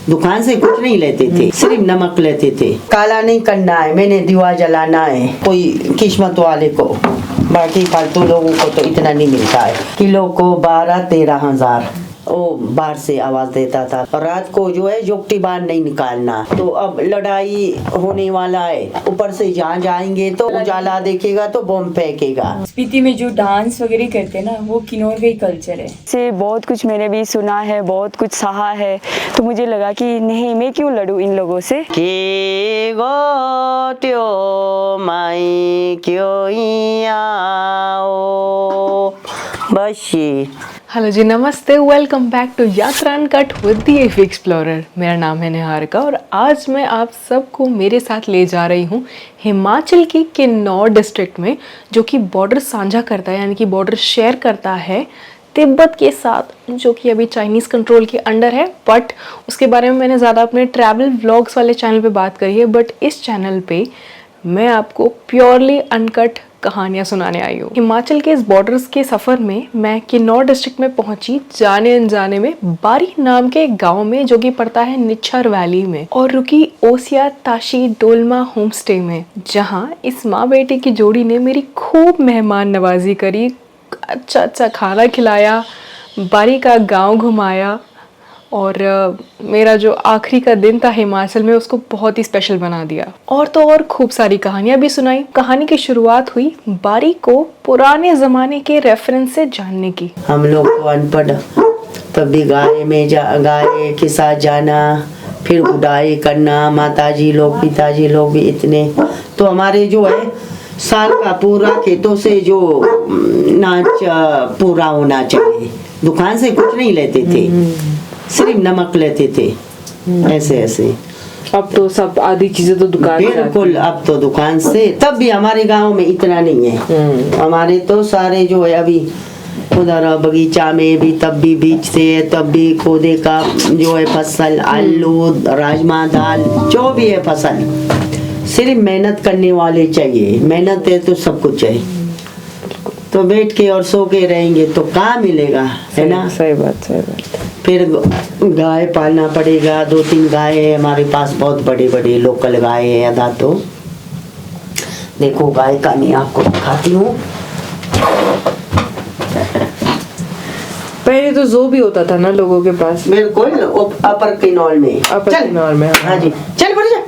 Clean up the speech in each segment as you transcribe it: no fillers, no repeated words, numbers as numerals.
दुकान से कुछ नहीं लेते थे, सिर्फ नमक लेते थे। काला नहीं करना है, मैंने दिवा जलाना है कोई किस्मत वाले को, बाकी फालतू लोगों को तो इतना नहीं मिलता है। किलो को 12-13 हजार वो बाहर से आवाज देता था। रात को जो है जोगटी बाहर नहीं निकालना। तो अब लड़ाई होने वाला है, ऊपर से जहाँ जाएंगे तो उजाला देखेगा तो बम फेंकेगा। स्पीति में जो डांस वगैरह करते हैं ना, वो किन्नौर का ही कल्चर है। से बहुत कुछ मैंने भी सुना है, बहुत कुछ सहा है, तो मुझे लगा कि नहीं, मैं क्यों लड़ूं इन लोगों से। के गोट्यो माई क्यों आओ बशी। हेलो जी, नमस्ते, वेलकम बैक टू यात्रा uncut with the F explorer. मेरा नाम है निहारिका और आज मैं आप सबको मेरे साथ ले जा रही हूँ हिमाचल की किन्नौर डिस्ट्रिक्ट में, जो कि बॉर्डर साझा करता है, यानी कि बॉर्डर शेयर करता है तिब्बत के साथ, जो कि अभी चाइनीज़ कंट्रोल के अंडर है। बट उसके बारे में मैंने ज़्यादा अपने ट्रैवल व्लॉग्स वाले चैनल पे बात करी है, बट इस चैनल पे मैं आपको प्योरली अनकट कहानियाँ सुनाने आई हूँ। हिमाचल के इस बॉर्डर्स के सफ़र में मैं किन्नौर डिस्ट्रिक्ट में पहुंची, जाने अनजाने में बारी नाम के गांव में, जो कि पड़ता है निच्छर वैली में, और रुकी ओसिया ताशी डोलमा होम स्टे में, जहां इस माँ बेटे की जोड़ी ने मेरी खूब मेहमान नवाजी करी, अच्छा अच्छा खाना खिलाया, बारी का गाँव घुमाया, और मेरा जो आखिरी का दिन था हिमाचल में उसको बहुत ही स्पेशल बना दिया। और तो और खूब सारी कहानियां भी सुनाई। कहानी की शुरुआत हुई बारी को पुराने ज़माने के रेफरेंस से जानने की। हम लोग को अनपढ़, तब भी गाय के साथ जाना, फिर उड़ाई करना, माताजी लोग पिताजी लोग भी इतने, तो हमारे जो है साल का पूरा खेतों से जो नाच पूरा होना चाहिए। दुकान से कुछ नहीं लेते थे, सिर्फ नमक लेते थे, ऐसे ऐसे। अब तो सब आधी चीजें तो दुकान से बिल्कुल, अब तो दुकान से। तब भी हमारे गांव में इतना नहीं है। हमारे तो सारे जो है अभी उधर बगीचा में भी तब भी बीजते हैं, तब भी खोदे का जो है फसल, आलू, राजमा, दाल, जो भी है फसल, सिर्फ मेहनत करने वाले चाहिए। मेहनत है तो सब कुछ है। तो बैठ के और सो के रहेंगे तो कहाँ मिलेगा, है ना। सही बात, सही बात। फिर गाय पालना पड़ेगा, 2-3 गाय है हमारे पास, बहुत बड़े बड़े लोकल गाय है आधा। तो देखो गाय का मैं आपको दिखाती हूँ। पहले तो जो भी होता था ना लोगों के पास, बिल्कुल अपर किन्नौर में, किन्नौर में। हाँ जी, चल बढ़ जा।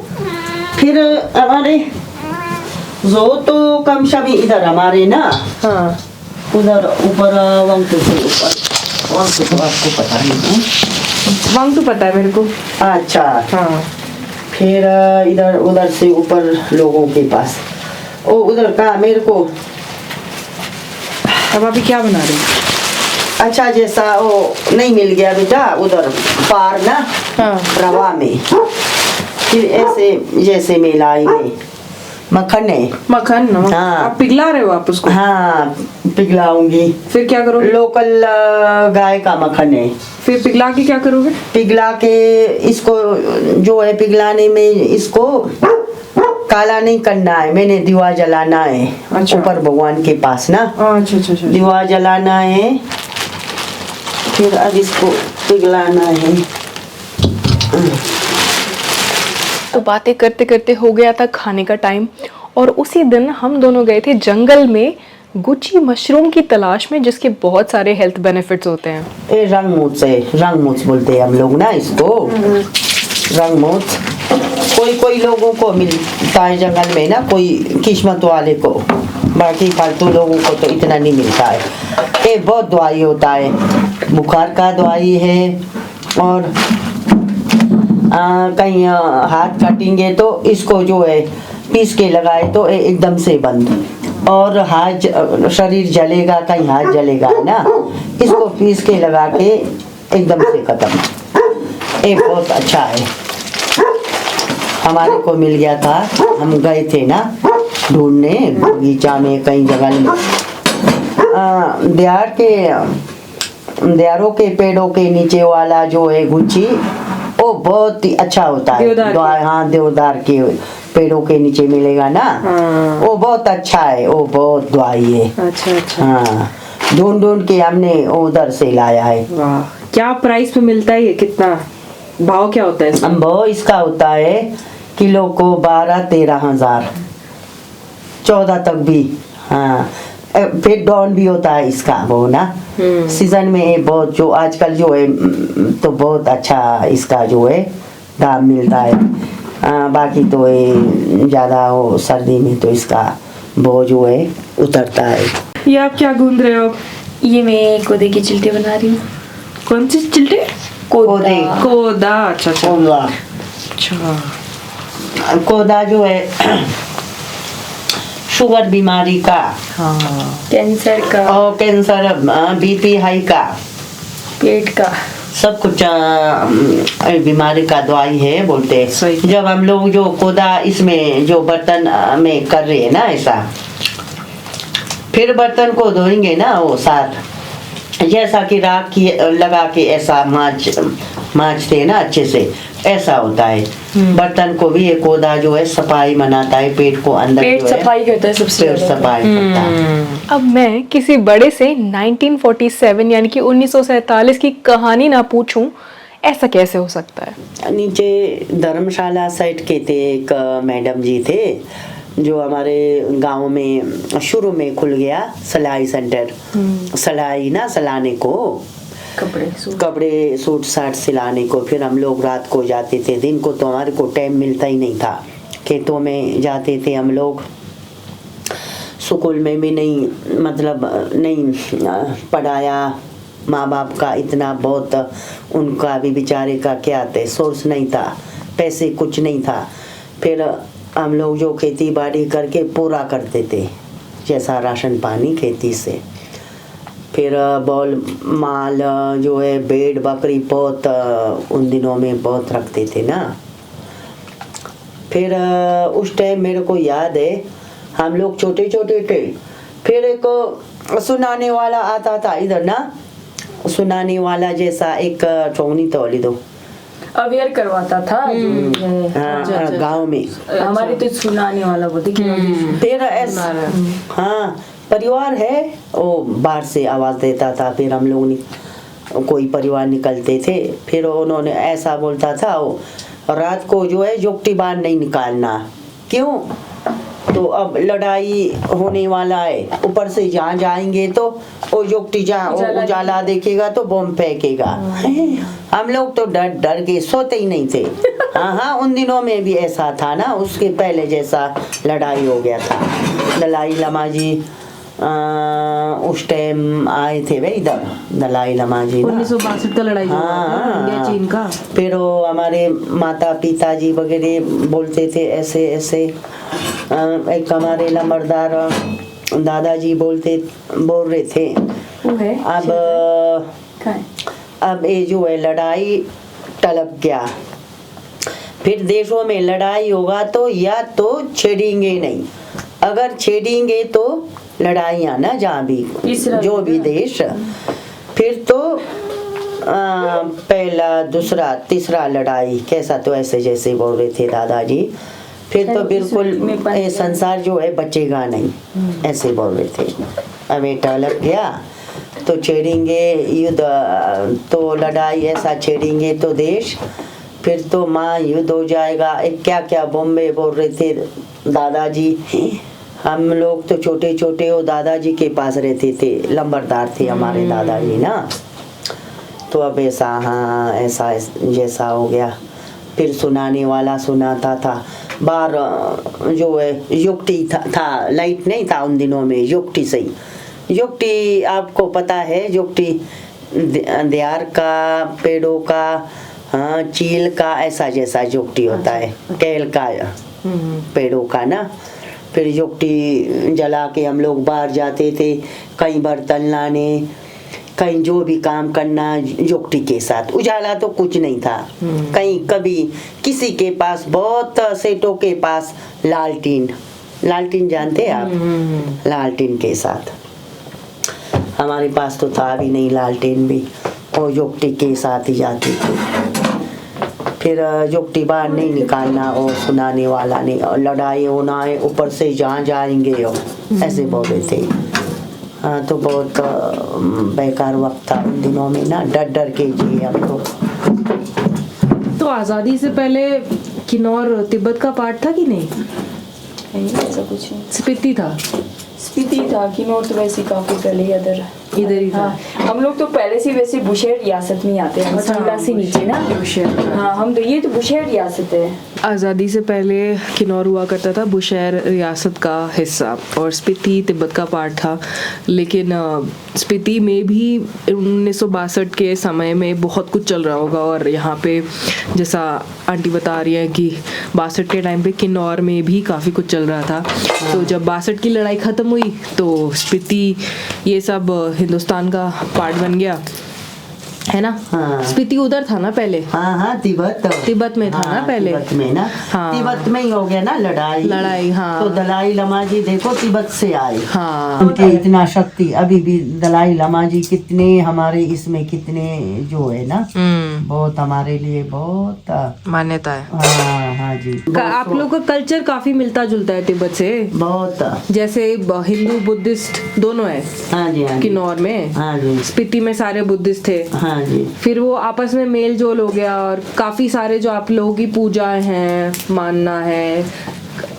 फिर हमारे जो तो कम सभी इधर हमारे ना, हाँ, उधर ऊपर वंक से ऊपर, वंक तो आपको पता नहीं है। वंग तो पता है मेरे को। अच्छा, हाँ। फिर इधर उधर से ऊपर लोगों के पास, ओ उधर का मेरे को। अब अभी क्या बना रही? अच्छा, जैसा वो नहीं मिल गया बेटा उधर पार ना, हाँ, रवा में, फिर ऐसे जैसे मिलाई में मक्खन है। मक्खन ना? हाँ। आप पिघला रहे हो आप उसको? हाँ, पिघलाऊंगी। फिर क्या करोगे? लोकल गाय का मक्खन है। फिर पिघला के क्या करोगे? पिघला के इसको जो है, पिघलाने में इसको काला नहीं करना है, मैंने दिवा जलाना है। अच्छा। ऊपर भगवान के पास ना, अच्छा अच्छा अच्छा। दिवा जलाना है, फिर अब इसको पिघलाना है। तो बातें करते करते हो गया था खाने का टाइम, और उसी दिन हम दोनों गए थे जंगल में गुची मशरूम की तलाश में, जिसके बहुत सारे हेल्थ बेनिफिट्स होते हैं। ये रंगमूच बोलते हैं हम लोग ना इसको, रंगमूच। कोई लोगों को मिलता है जंगल में ना, कोई किस्मत वाले को, बाकी फालतू लोगों को तो इतना नहीं मिलता है। ये बहुत दवाई होता है, बुखार का दवाई है, और कहीं हाथ काटेंगे तो इसको जो है पीस के लगाए तो एकदम से बंद, और हाथ शरीर जलेगा, कहीं हाथ जलेगा है ना, इसको पीस के लगा के एकदम से खत्म। ये बहुत अच्छा है, हमारे को मिल गया था, हम गए थे ना ढूंढने बगीचा में, कई जगह में। देहारों के पेड़ों के नीचे वाला जो है गुच्छी, वो बहुत ही अच्छा होता है। हाँ, देवदार के पेड़ों के नीचे मिलेगा ना, हाँ। वो बहुत अच्छा है, वो बहुत दवाई है। अच्छा अच्छा। हाँ, ढूंढ के हमने उधर से लाया है। वाह, क्या प्राइस पे मिलता है ये? कितना? भाव क्या होता है इसका? वो इसका होता है किलो को 12-13 हजार, 14 तक भी। हाँ, फिर डाउन भी होता है इसका वो ना, सीजन में है बहुत, जो आजकल जो है तो बहुत अच्छा इसका जो है दाम मिलता है। बाकी तो ये ज़्यादा हो सर्दी में तो इसका वो जो है उतरता है। ये आप क्या गूंद रहे हो? ये मैं कोदे की चिल्टे बना रही हूँ। कौन सी चिल्टे? कोदे। कोदा। अच्छा अच्छा कोदा। अच्छा। कोदा जो है शुगर बीमारी का, हाँ। कैंसर का, और कैंसर, बीपी हाई का, पेट का, सब कुछ बीमारी का दवाई है बोलते हैं। सही। जब हम लोग जो कोदा इसमें जो बर्तन में कर रहे हैं ना ऐसा, फिर बर्तन को धोएंगे ना वो साथ, जैसा कि राख की लगा के ऐसा मांजते हैं ना अच्छे से, ऐसा होता है। बर्तन को भी ये कोदा जो है सफाई मनाता है, पेट को अंदर पेट जो है सफाई करता है सबसे पेट ज्यादा। सफाई करता है। अब मैं किसी बड़े से 1947 यानी कि 1947 की कहानी ना पूछूं, ऐसा कैसे हो सकता है? नीचे धर्मशाला साइड के थे, एक मैडम जी थे जो हमारे गांव में शुरू में खुल गया सिलाई सेंटर। सिलाई ना सिलाने को, कपड़े सूट साट सिलाने को। फिर हम लोग रात को जाते थे, दिन को तो हमारे को टाइम मिलता ही नहीं था, खेतों में जाते थे हम लोग। स्कूल में भी नहीं, मतलब नहीं पढ़ाया, माँ बाप का इतना बहुत, उनका भी बेचारे का क्या थे, सोर्स नहीं था, पैसे कुछ नहीं था। फिर हम लोग जो खेती बाड़ी करके पूरा करते थे, जैसा राशन पानी खेती से। फिर बॉल माल जो है भेड़ बकरी बहुत उन दिनों में बहुत रखते थे ना। फिर उस टाइम मेरे को याद है, हम लोग छोटे छोटे थे। फिर एक सुनाने वाला आता था इधर ना, सुनाने वाला जैसा एक ठोंगनी तोली दो, अवेयर करवाता था गांव में। हमारे तो सुनाने वाला बोलते कि फिर ऐसा, हाँ परिवार है, वो बाहर से आवाज देता था। फिर हम लोग कोई परिवार निकलते थे, फिर उन्होंने ऐसा बोलता था, वो रात को जो है जोगटी बाहर नहीं निकालना। क्यों? तो अब लड़ाई होने वाला है, ऊपर से जहाँ जाएंगे तो वो जोगटी जहाँ उजाला देखेगा तो बम फेंकेगा। हम लोग तो डर डर के सोते ही नहीं थे। हाँ, उन दिनों में भी ऐसा था ना, उसके पहले जैसा लड़ाई हो गया था। दलाई लामा जी उस टाइम आए थे भाई इधर, दलाई लामा जी 1962 का लड़ाई हुआ था इंडिया चीन का। फिर वो हमारे माता पिताजी वगैरह बोलते थे ऐसे ऐसे। एक हमारे लंबरदार दादाजी बोल रहे थे अब ये जो है लड़ाई टलक गया, फिर देशों में लड़ाई होगा तो या तो छेड़ेंगे नहीं, अगर छेड़ेंगे तो लड़ाइयाँ ना जहाँ भी जो भी देश, फिर तो पहला दूसरा तीसरा लड़ाई कैसा, तो ऐसे जैसे बोल रहे थे दादाजी। फिर तो बिल्कुल ये संसार जो है बचेगा नहीं, ऐसे बोल रहे थे। अब ये टलक गया तो छेड़ेंगे युद्ध, तो लड़ाई ऐसा छेड़ेंगे तो देश, फिर तो माँ युद्ध हो जाएगा। एक क्या क्या बॉम्बे बोल रहे थे दादाजी। हम लोग तो छोटे छोटे वो दादाजी के पास रहते थे, लंबरदार थे हमारे दादाजी ना। तो अब ऐसा, हाँ ऐसा जैसा हो गया। फिर सुनाने वाला सुनाता था, बाहर जो है युक्ति था, लाइट नहीं था उन दिनों में, युक्ति सही। युक्ति आपको पता है, युक्ति दियार का, पेड़ों का, हाँ चील का, ऐसा जैसा युक्ति होता है, कैल का पेड़ों का ना। फिर युक्ति जला के हम लोग बाहर जाते थे, कहीं बर्तन लाने, कहीं जो भी काम करना युक्ति के साथ। उजाला तो कुछ नहीं था कहीं, कभी किसी के पास, बहुत सेठों के पास लालटीन, लालटीन जानते हैं आप, लालटीन के साथ। हमारे पास तो था भी नहीं लालटेन भी, और युक्ति के साथ ही जाती थी। फिर युक्ति बाहर नहीं निकालना, और सुनाने वाला नहीं, और लड़ाई होना है, ऊपर से जहाँ जाएंगे हो, ऐसे बोल रहे थे। हाँ, तो बहुत बेकार वक्त था उन दिनों में ना, डर डर के जिए हम लोग। तो आज़ादी से पहले किन्नौर तिब्बत का पार्ट था कि नहीं? नहीं ऐसा कुछ नहीं। स्पीति था। स्पीति था, किन्नौर तो वैसे ही काफी पहले ही इधर ही था। हाँ, हम लोग तो पहले से वैसे बुशेहर रियासत में ही आते हैं, शिमला से नीचे ना। हाँ, हम तो ये तो बुशेहर रियासत है। आज़ादी से पहले किन्नौर हुआ करता था बुशेहर रियासत का हिस्सा और स्पीति तिब्बत का पार्ट था। लेकिन स्पीति में भी 1962 के समय में बहुत कुछ चल रहा होगा और यहाँ पे जैसा आंटी बता रही है कि 62 के टाइम पे किन्नौर में भी काफ़ी कुछ चल रहा था। तो जब 62 की लड़ाई ख़त्म हुई तो स्पीति ये सब हिंदुस्तान का पार्ट बन गया, है ना? हाँ। स्पीति उधर था ना पहले? हाँ तिब्बत में था ना पहले? तिब्बत में ना। हाँ। तिब्बत में ही हो गया ना लड़ाई। हाँ। तो दलाई लामा जी देखो तिब्बत से आए। हाँ। उनके इतना शक्ति अभी भी दलाई लामा जी कितने हमारे इसमें कितने जो है ना बहुत हमारे लिए बहुत मान्यता है। हाँ जी। आप लोग का कल्चर काफी मिलता जुलता है तिब्बत से, बहुत। जैसे हिंदू बुद्धिस्ट दोनों है हाँ जी। किन्नौर में। हाँ जी। स्पीति में सारे बुद्धिस्ट थे। हाँ जी। फिर वो आपस में मेल जोल हो गया और काफी सारे जो आप लोगों की पूजा हैं, मानना है,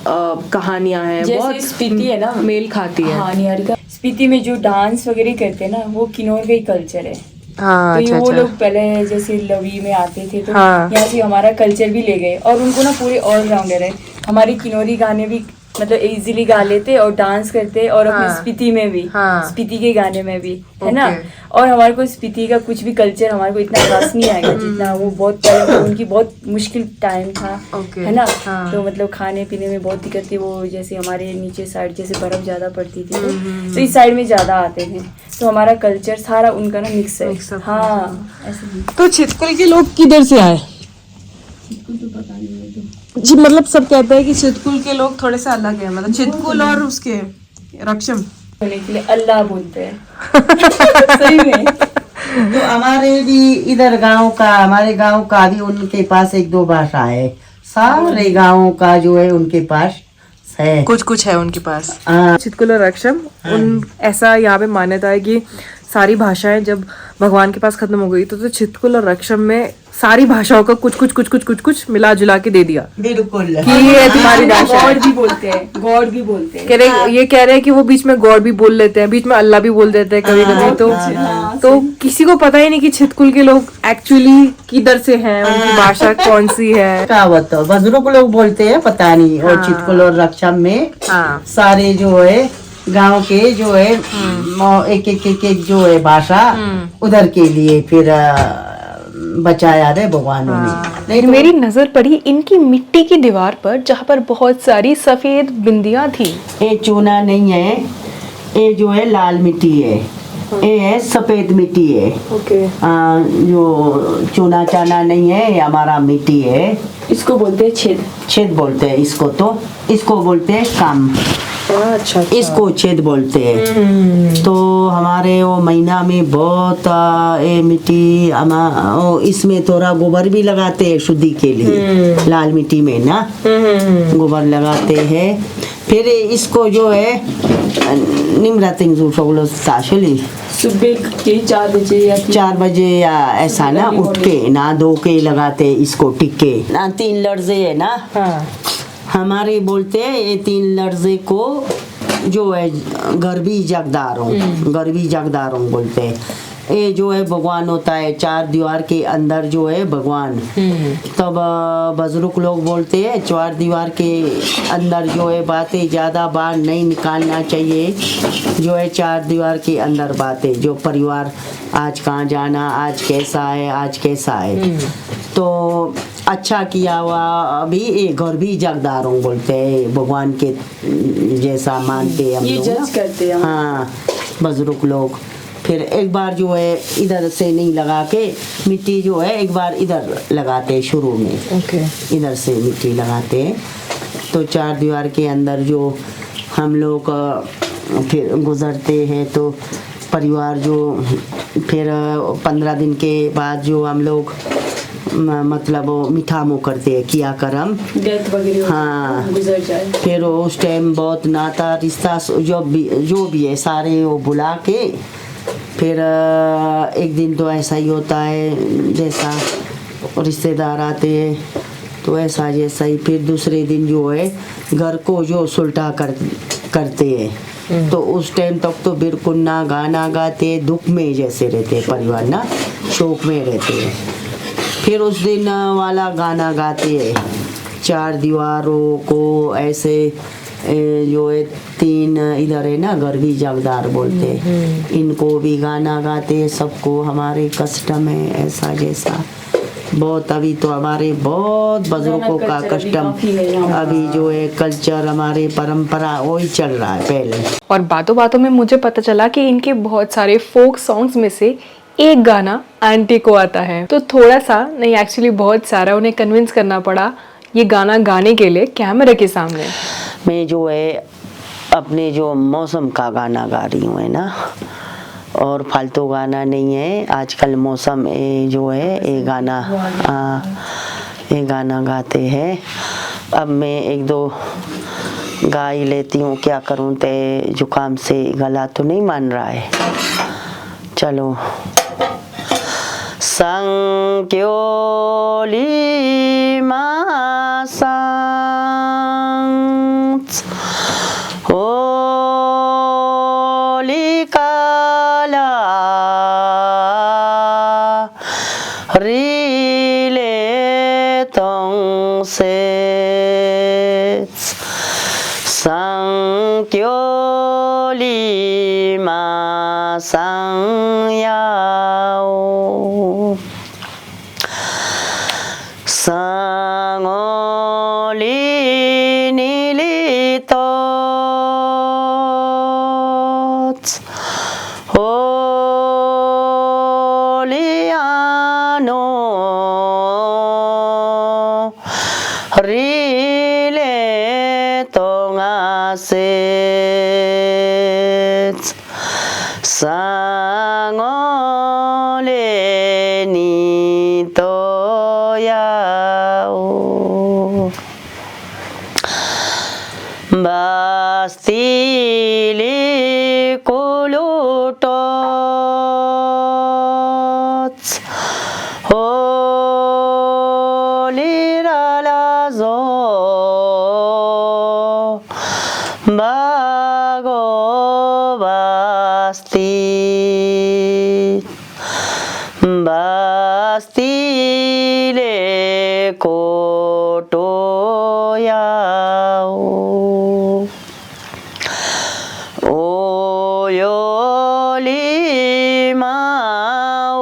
कहानियां हैं, जैसे बहुत स्पीति है ना, मेल खाती है। हाँ निहारिका, स्पीति में जो डांस वगैरह करते हैं ना वो किन्नौर का ही कल्चर है। हाँ, तो अच्छा, वो अच्छा। लोग पहले जैसे लवी में आते थे तो हाँ। यहाँ से हमारा कल्चर भी ले गए और उनको ना पूरे ऑलराउंडर है। हमारे किन्नौरी गाने भी मतलब इजीली गा लेते और डांस करते और अपने स्पीति में भी, स्पीति के गाने में भी, है ना। और हमारे को स्पीति का कुछ भी कल्चर हमारे को इतना खास नहीं आएगा जितना वो बहुत पहले उनकी बहुत मुश्किल टाइम था, है ना। तो मतलब खाने पीने में बहुत दिक्कत थी। वो जैसे हमारे नीचे साइड जैसे बर्फ ज्यादा पड़ती थी तो इस साइड में ज्यादा आते थे, तो हमारा कल्चर सारा उनका ना मिक्स है। हाँ ऐसे। तो छितकुल के लोग किधर से आए? जी मतलब सब कहते हैं कि छितकुल के लोग थोड़े से अलग हैं, मतलब छितकुल और उसके रक्षम होने के लिए अल्लाह बोलते हैं। सही में। तो हमारे भी इधर हमारे गांव का भी उनके पास एक दो भाषा है। सारे गांवों का जो है उनके पास है, कुछ है उनके पास। हाँ। छितकुल और रक्षम उन ऐसा यहाँ पे मान्यता है कि सारी भाषाएं जब भगवान के पास खत्म हो गई तो छितकुल और रक्षम में सारी भाषाओं का कुछ मिला जुला के दे दिया बिल्कुल कि ये तुम्हारी भाषा है। गॉड भी बोलते हैं, गॉड भी बोलते हैं। कह रहे हैं कि वो बीच में गॉड भी बोल लेते हैं, बीच में अल्लाह भी बोल देते हैं कभी कभी। तो किसी को पता ही नहीं कि छितकुल के लोग एक्चुअली किधर से हैं, उनकी भाषा कौन सी है। कहावत तो बुजुर्ग लोग बोलते हैं, पता नहीं। और छितकुल और रक्षम में सारे जो है गांव के जो है एक जो है भाषा उधर के लिए फिर बचाया रे भगवान ने। फिर मेरी नजर पड़ी इनकी मिट्टी की दीवार पर जहाँ पर बहुत सारी सफेद बिंदियां थी। ये चूना नहीं है, ये जो है लाल मिट्टी है, ये है सफेद मिट्टी है। जो चूना चाना नहीं है, ये हमारा मिट्टी है। इसको बोलते हैं छेद बोलते हैं इसको, तो इसको बोलते हैं काम। अच्छा। इसको छेद बोलते हैं। तो हमारे वो महीना में बहुत ये मिट्टी इसमें थोड़ा गोबर भी लगाते हैं शुद्धि के लिए। लाल मिट्टी में ना गोबर लगाते हैं। फिर इसको जो है निम्रातिंग सुबह के 4 बजे या 4 बजे या ऐसा ना उठ के ना धो के लगाते इसको टिक्के ना। 3 लर्जे है ना, हमारे बोलते हैं ये 3 लर्जे को जो है गर्भी जगदारों बोलते हैं। ये जो है भगवान होता है 4 दीवार के अंदर जो है भगवान। तब बुजुर्ग लोग बोलते हैं 4 दीवार के अंदर जो है बातें ज़्यादा बाहर नहीं निकालना चाहिए। जो है 4 दीवार के अंदर बातें, जो परिवार आज कहाँ जाना, आज कैसा है तो अच्छा किया हुआ। अभी ये गर्भी जगदारों बोलते हैं, भगवान के जैसा मानते हैं हम ये लोग, जज करते हैं। हाँ बुजुर्ग लोग। फिर एक बार जो है इधर से नहीं लगा के मिट्टी जो है एक बार इधर लगाते हैं शुरू में। इधर से मिट्टी लगाते हैं तो 4 दीवार के अंदर जो हम लोग फिर गुजरते हैं तो परिवार जो फिर 15 दिन के बाद जो हम लोग मतलब वो मीठा मुँह करते हैं किया करम डेथ वगैरह हाँ गुजर जाए। फिर उस टाइम बहुत नाता रिश्ता जो भी है सारे वो बुला के फिर एक दिन तो ऐसा ही होता है जैसा रिश्तेदार आते हैं तो ऐसा जैसा ही फिर दूसरे दिन जो है घर को जो सुलटा करते हैं तो उस टाइम तक तो बिल्कुल ना गाना गाते, दुख में जैसे रहते परिवार ना, शोक में रहते हैं। फिर उस दिन वाला गाना गाते हैं, चार दीवारों को ऐसे जो है 3 इधर है ना गरबी जगदार बोलते हैं, इनको भी गाना गाते, सबको हमारे कस्टम है ऐसा जैसा बहुत। अभी तो हमारे बहुत बुजुर्गों का कस्टम अभी जो है कल्चर हमारे परंपरा वही चल रहा है पहले। और बातों बातों में मुझे पता चला कि इनके बहुत सारे फोक सॉन्ग्स में से एक गाना आंटी को आता है, तो थोड़ा सा नहीं एक्चुअली बहुत सारा उन्हें कन्विंस करना पड़ा ये गाना गाने के लिए कैमरे के सामने। मैं जो है अपने जो मौसम का गाना गा रही हूँ है ना, और फालतू गाना नहीं है। आजकल मौसम जो है ये गाना गाते हैं। अब मैं 1-2 गा ही लेती हूँ, क्या करूँ, ते जुकाम से गला तो नहीं मान रहा है। चलो। संक्योली मासांच होली काला रिले तों से संक्योली मासां याओ 상올리 니리토 홀리아노 리레 동아세 상올레니 또야오 바스틸리 콜루토 홀리라라조 바고 바스티 바스티레 코토야오 오요리마오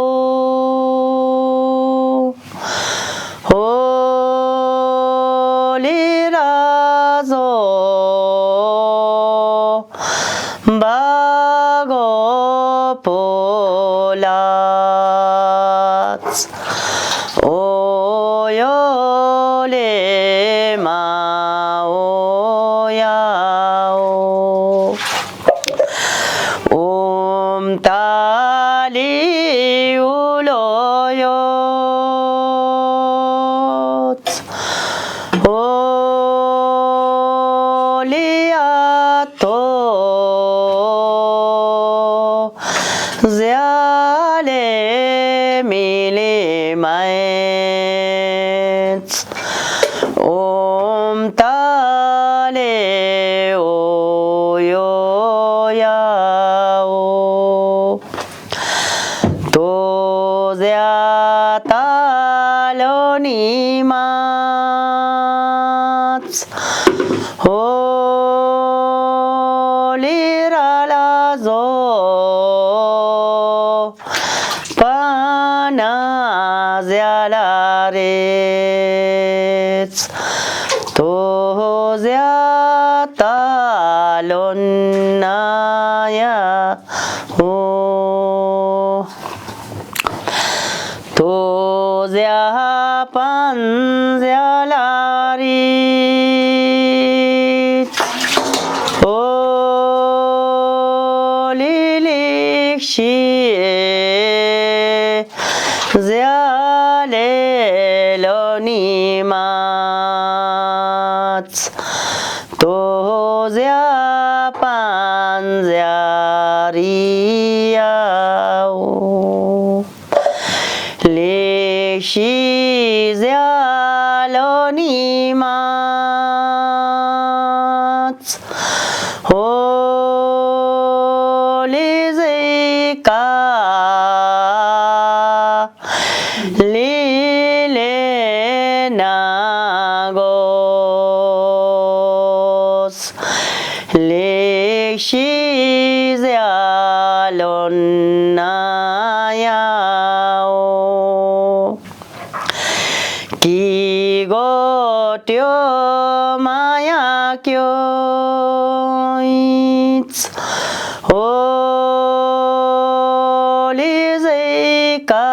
홀리라조 바고 폴라츠 오요레마오야오 옴탈리 울어요 홀리아토 즈য়ালে মিলে 마에츠 옴탈레 오요야오 도제아탈로니마츠 홀리라라조 파나제알라레츠 도제아탈론나야 오 도제아판제알라리 홀리릭시에 제알레로니마츠 도제아판제아리야오 릭시 niemals. Holy Zika, Lilenagos, Lexizialonayao, Kigotyo mayakyoits, Holy Zika,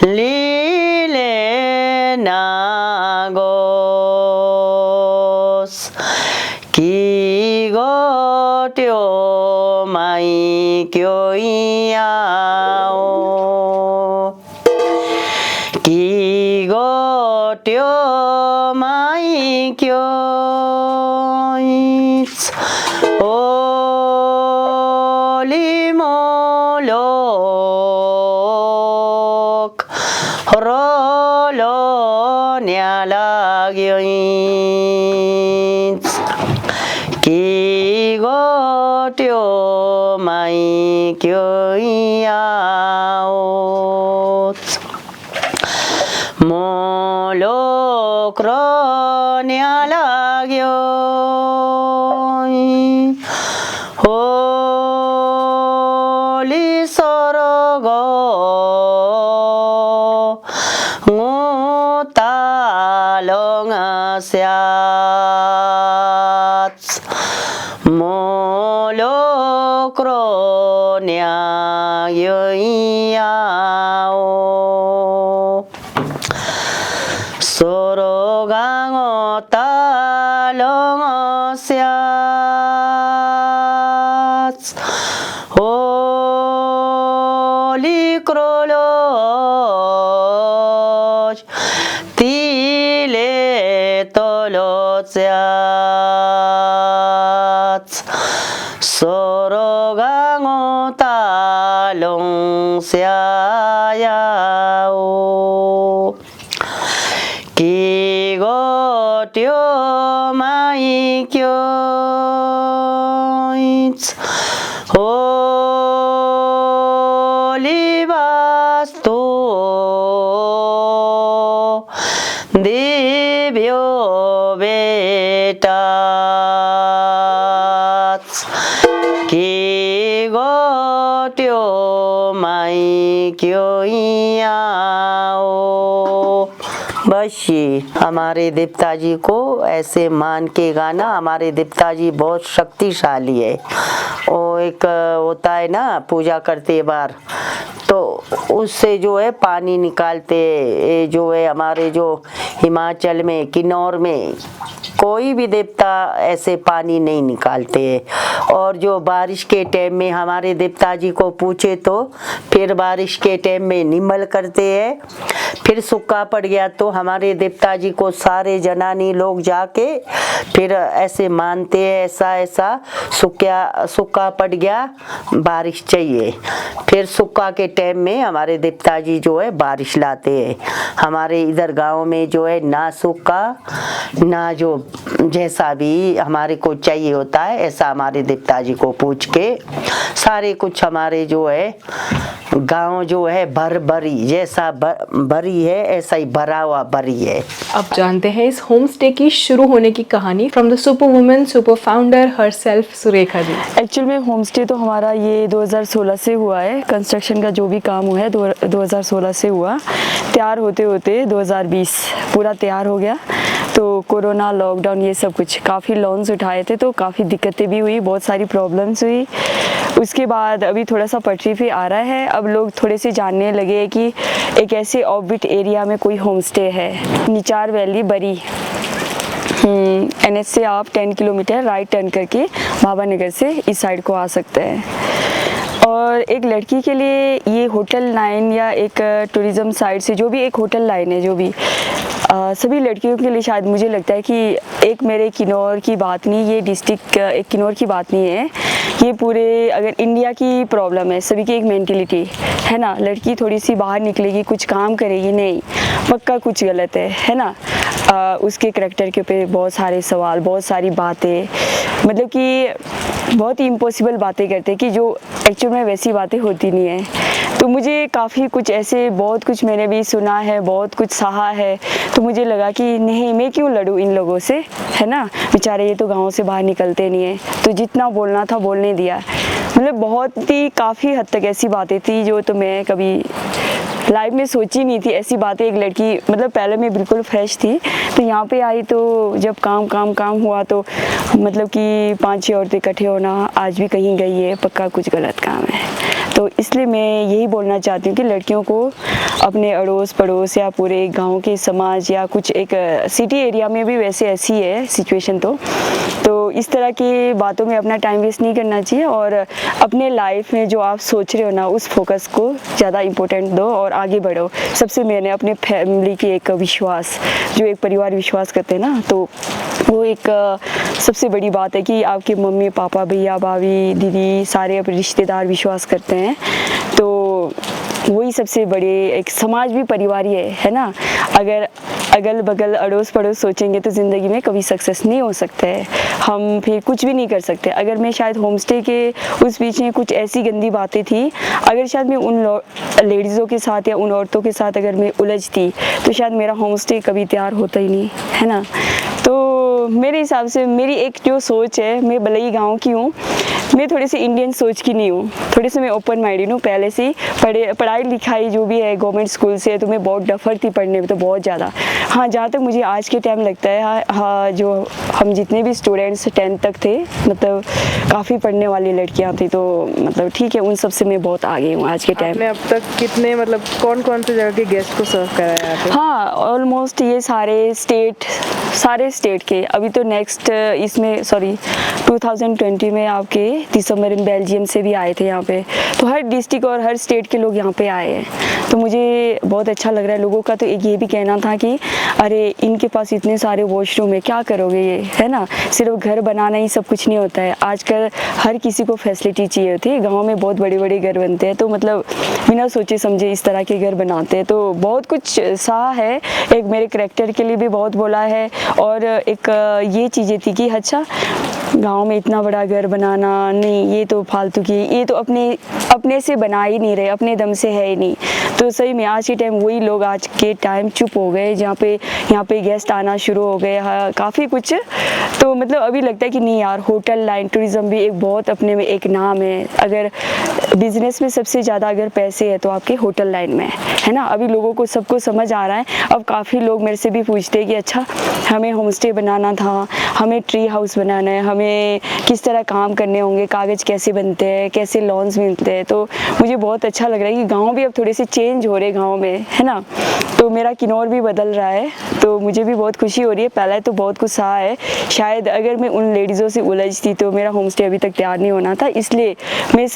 Lilenagos, Kigotyo maikyoiao, Kigotyo maikyoits, Holy Molok, Rolonialagyoits, Kigotyo maikyoiaot, Molocronialagyoi, Holy Sorogo, Ngutalongasiats, Molocroniagyoi, Sorogangotalongosiats, Holy Kroloch, Tiletolotsiats, Sorogangotalongsiayao, Kigotyo maikyoits, Holy Vastu, Dibyo Betats, Kigotyo maikyoiao। बस ये हमारे देवता जी को ऐसे मान के गाना। हमारे देवता जी बहुत शक्तिशाली है। वो एक होता है ना पूजा करते बार, तो उससे जो है पानी निकालते। ये जो है हमारे जो हिमाचल में किन्नौर में कोई भी देवता ऐसे पानी नहीं निकालते हैं। और जो बारिश के टाइम में हमारे देवता जी को पूछे तो फिर बारिश के टाइम में निमल करते हैं। फिर सूखा पड़ गया तो हमारे देवता जी को सारे जनानी लोग जाके फिर ऐसे मानते हैं, ऐसा ऐसा सूखा पड़ गया, बारिश चाहिए। फिर सूखा के टाइम में हमारे देवता जी जो है बारिश लाते हैं। हमारे इधर गांव में जो है ना सूखा ना जो जैसा भी हमारे को चाहिए होता है ऐसा हमारे देवता जी को पूछ के सारे कुछ हमारे जो है गांव जो है भरी जैसा भरी है ऐसा ही भरा हुआ भरी है। अब जानते हैं इस होम स्टे की शुरू होने की कहानी from the super woman super founder herself Surekha ji. Actual में होम स्टे तो हमारा ये 2016 से हुआ है। कंस्ट्रक्शन का जो भी काम हुआ है 2016 से हुआ। तैयार होते होते 2020 पूरा तैयार हो गया। तो कोरोना लॉकडाउन ये सब कुछ काफ़ी लोन्स उठाए थे तो काफ़ी दिक्कतें भी हुई, बहुत सारी प्रॉब्लम्स हुई। उसके बाद अभी थोड़ा सा पटरी पे आ रहा है। अब लोग थोड़े से जानने लगे कि एक ऐसे ऑफबिट एरिया में कोई होम स्टे है, निचार वैली बरी। NH से आप 10 किलोमीटर राइट टर्न करके भाभा नगर से इस साइड को आ सकते हैं। और एक लड़की के लिए ये होटल लाइन या एक टूरिज़्म साइड से जो भी एक होटल लाइन है, जो भी सभी लड़कियों के लिए शायद मुझे लगता है कि एक मेरे किन्नौर की बात नहीं, ये डिस्ट्रिक्ट एक किन्नौर की बात नहीं है। ये पूरे अगर इंडिया की प्रॉब्लम है, सभी की एक मेंटेलिटी है ना, लड़की थोड़ी सी बाहर निकलेगी कुछ काम करेगी, नहीं पक्का कुछ गलत है ना। उसके करैक्टर के ऊपर बहुत सारे सवाल, बहुत सारी बातें, मतलब कि बहुत ही इम्पॉसिबल बातें करते हैं कि जो एक्चुअल में वैसी बातें होती नहीं है। तो मुझे काफ़ी कुछ ऐसे बहुत कुछ मैंने भी सुना है, बहुत कुछ सहा है, तो मुझे लगा कि नहीं मैं क्यों लड़ूँ इन लोगों से, है ना। बेचारे ये तो गाँव से बाहर निकलते नहीं है, तो जितना बोलना था बोलने दिया। मतलब बहुत ही काफ़ी हद तक ऐसी बातें थी जो तो मैं कभी लाइफ में सोची नहीं थी। ऐसी बातें एक लड़की, मतलब पहले मैं बिल्कुल फ्रेश थी, तो यहाँ पे आई तो जब काम हुआ तो मतलब कि 5-6 औरतें इकट्ठे होना, आज भी कहीं गई है पक्का कुछ गलत काम है। तो इसलिए मैं यही बोलना चाहती हूँ कि लड़कियों को अपने अड़ोस पड़ोस या पूरे गांव के समाज या कुछ एक सिटी एरिया में भी वैसे ऐसी है सिचुएशन, तो इस तरह की बातों में अपना टाइम वेस्ट नहीं करना चाहिए और अपने लाइफ में जो आप सोच रहे हो ना उस फोकस को ज़्यादा इम्पोर्टेंट दो और आगे बढ़ो। सबसे मैंने अपने फैमिली की एक विश्वास, जो एक परिवार विश्वास करते हैं ना, तो वो एक सबसे बड़ी बात है कि आपके मम्मी पापा भैया भाभी दीदी सारे अपने रिश्तेदार विश्वास करते हैं, तो वही सबसे बड़े एक समाज भी परिवार ही है ना। अगर अगल बगल अड़ोस पड़ोस सोचेंगे तो ज़िंदगी में कभी सक्सेस नहीं हो सकता है, हम फिर कुछ भी नहीं कर सकते। अगर मैं शायद होम स्टे के उस बीच में कुछ ऐसी गंदी बातें थी, अगर शायद मैं उन लेडीज़ों के साथ या उन औरतों के साथ अगर मैं उलझती तो शायद मेरा होम स्टे कभी तैयार होता ही नहीं, है ना। तो मेरे हिसाब से मेरी एक जो सोच है, मैं भले ही गाँव की हूँ, मैं थोड़ी सी इंडियन सोच की नहीं हूँ, थोड़ी सी मैं ओपन माइंडेड हूँ। पहले से पढ़ाई लिखाई जो भी है गवर्नमेंट स्कूल से, तो मैं बहुत डफर थी पढ़ने में, तो बहुत ज़्यादा। हाँ, जहाँ तक मुझे आज के टाइम लगता है, हाँ जो हम जितने भी स्टूडेंट्स 10th तक थे, मतलब काफ़ी पढ़ने वाली लड़कियाँ थी, तो मतलब ठीक है, उन सब से मैं बहुत आगे हूँ आज के टाइम। आपने अब तक कितने, मतलब कौन कौन से जगह के गेस्ट को सर्व कराया यहाँ पे? हाँ, ऑलमोस्ट ये सारे स्टेट के। अभी तो नेक्स्ट इसमें 2020 में आपके दिसंबर में बेल्जियम से भी आए थे यहाँ पे, तो हर डिस्ट्रिक्ट और हर स्टेट के लोग यहाँ पे आए हैं, तो मुझे बहुत अच्छा लग रहा है। लोगों का तो एक ये भी कहना था कि अरे इनके पास इतने सारे वॉशरूम है, क्या करोगे ये, है ना। सिर्फ घर बनाना ही सब कुछ नहीं होता है, आजकल हर किसी को फैसिलिटी चाहिए होती है। गाँव में बहुत बड़े बड़े घर बनते हैं, तो मतलब बिना सोचे समझे इस तरह के घर बनाते हैं, तो बहुत कुछ सहा है। एक मेरे करैक्टर के लिए भी बहुत बोला है, और एक ये चीज़ें थी कि अच्छा गांव में इतना बड़ा घर बनाना नहीं, ये तो फालतू की, ये तो अपने से बना ही नहीं रहे, अपने दम से है ही नहीं। तो सही में आज के टाइम वही लोग आज के टाइम चुप हो गए, जहाँ पे यहाँ पे गेस्ट आना शुरू हो गए, हाँ, काफ़ी कुछ। तो मतलब अभी लगता है कि नहीं यार, होटल लाइन टूरिज़्म भी एक बहुत अपने में एक नाम है। अगर बिजनेस में सबसे ज़्यादा अगर पैसे है तो आपके होटल लाइन में है ना। अभी लोगों को सबको समझ आ रहा है। अब काफ़ी लोग मेरे से भी पूछते हैं कि अच्छा हमें होम स्टे बनाना था, हमें ट्री हाउस बनाना है, हमें किस तरह काम करने होंगे, कागज़ कैसे बनते हैं, कैसे लोन्स मिलते हैं। तो मुझे बहुत अच्छा लग रहा है कि गाँव भी अब थोड़े से चेंज हो रहे गाँव में, है ना। तो मेरा किन्नौर भी बदल रहा है, तो मुझे भी बहुत खुशी हो रही है। पहले तो बहुत कुछ सहा है, शायद अगर मैं उन लेडीज़ों से उलझती तो मेरा होम स्टे अभी तक तैयार नहीं होना था। इसलिए मैं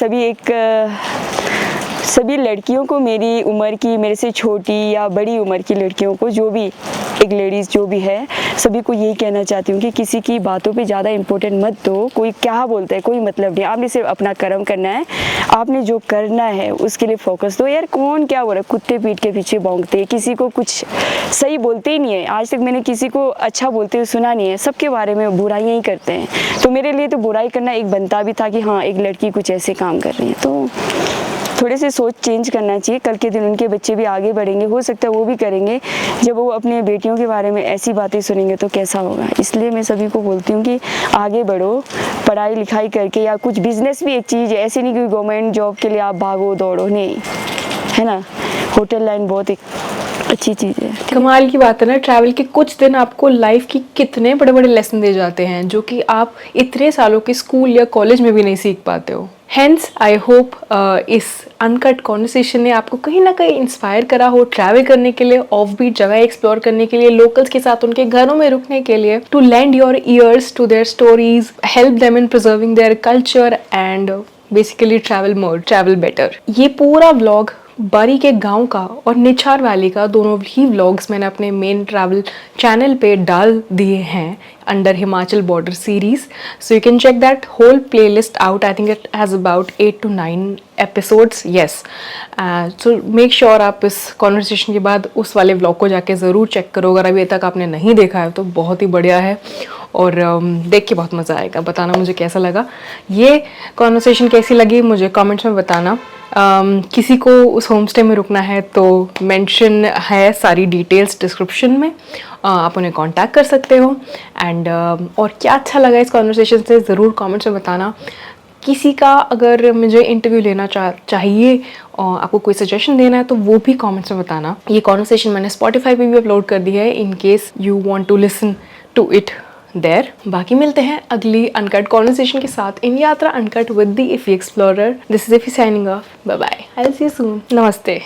सभी लड़कियों को, मेरी उम्र की, मेरे से छोटी या बड़ी उम्र की लड़कियों को, जो भी एक लेडीज़ जो भी है, सभी को यही कहना चाहती हूँ कि किसी की बातों पे ज़्यादा इम्पोर्टेंट मत दो। कोई क्या बोलता है कोई मतलब नहीं, आपने सिर्फ अपना कर्म करना है, आपने जो करना है उसके लिए फोकस दो। यार कौन क्या बोल रहा है, कुत्ते पीठ के पीछे भौंकते हैं, किसी को कुछ सही बोलते ही नहीं है। आज तक मैंने किसी को अच्छा बोलते हुए सुना नहीं है, सबके बारे में बुराइयाँ ही करते हैं। तो मेरे लिए तो बुराई करना एक बनता भी था कि हाँ एक लड़की कुछ ऐसे काम कर रही है। तो थोड़े से सोच चेंज करना चाहिए, कल के दिन उनके बच्चे भी आगे बढ़ेंगे, हो सकता है वो भी करेंगे। जब वो अपने बेटियों के बारे में ऐसी बातें सुनेंगे तो कैसा होगा। इसलिए मैं सभी को बोलती हूँ कि आगे बढ़ो, पढ़ाई लिखाई करके, या कुछ बिजनेस भी एक चीज़ है, ऐसे नहीं कि गवर्नमेंट जॉब के लिए आप भागो दौड़ो, नहीं, है ना। होटल लाइन बहुत एक अच्छी चीज़ है। कमाल की बात है ना, ट्रैवल के कुछ दिन आपको लाइफ की कितने बड़े बड़े लेसन दे जाते हैं जो कि आप इतने सालों के स्कूल या कॉलेज में भी नहीं सीख पाते हो। हेंस आई होप इस अनकट कॉन्वर्सेशन ने आपको कहीं ना कहीं इंस्पायर करा हो ट्रैवल करने के लिए, ऑफ बीट जगह एक्सप्लोर करने के लिए, लोकल्स के साथ उनके घरों में रुकने के लिए, to lend your ears to their stories, help them in preserving their culture and basically travel more, travel better. ये पूरा व्लॉग बारी के गांव का और निछार वैली का दोनों ही व्लॉग्स मैंने अपने मेन ट्रैवल चैनल पे डाल दिए हैं under Himachal border series, so you can check that whole playlist out. I think it has about 8 to 9 episodes. Yes, so make sure आप इस कॉन्वर्सेशन के बाद उस वाले व्लॉग को जाके ज़रूर चेक करो. अगर अभी तक आपने नहीं देखा है तो बहुत ही बढ़िया है और देख के बहुत मज़ा आएगा. बताना मुझे कैसा लगा, ये कॉन्वर्सेशन कैसी लगी मुझे कमेंट्स में बताना. किसी को उस होम स्टे में रुकना है तो मेंशन है सारी डिटेल्स डिस्क्रिप्शन में, आप उन्हें कांटेक्ट कर सकते हो. एंड और क्या अच्छा लगा इस कॉन्वर्सेशन से ज़रूर कमेंट्स में बताना. किसी का अगर मुझे इंटरव्यू लेना चाहिए और आपको कोई सजेशन देना है तो वो भी कमेंट्स में बताना. ये कॉन्वर्सेशन मैंने स्पॉटिफाई पे भी अपलोड कर दी है in case you want to listen to it there. बाकी मिलते हैं अगली अनकट कॉन्वर्सेशन के साथ इन Yatra uncut with the Iffy explorer. This is Iffy signing off. Bye bye. I will see you soon. नमस्ते.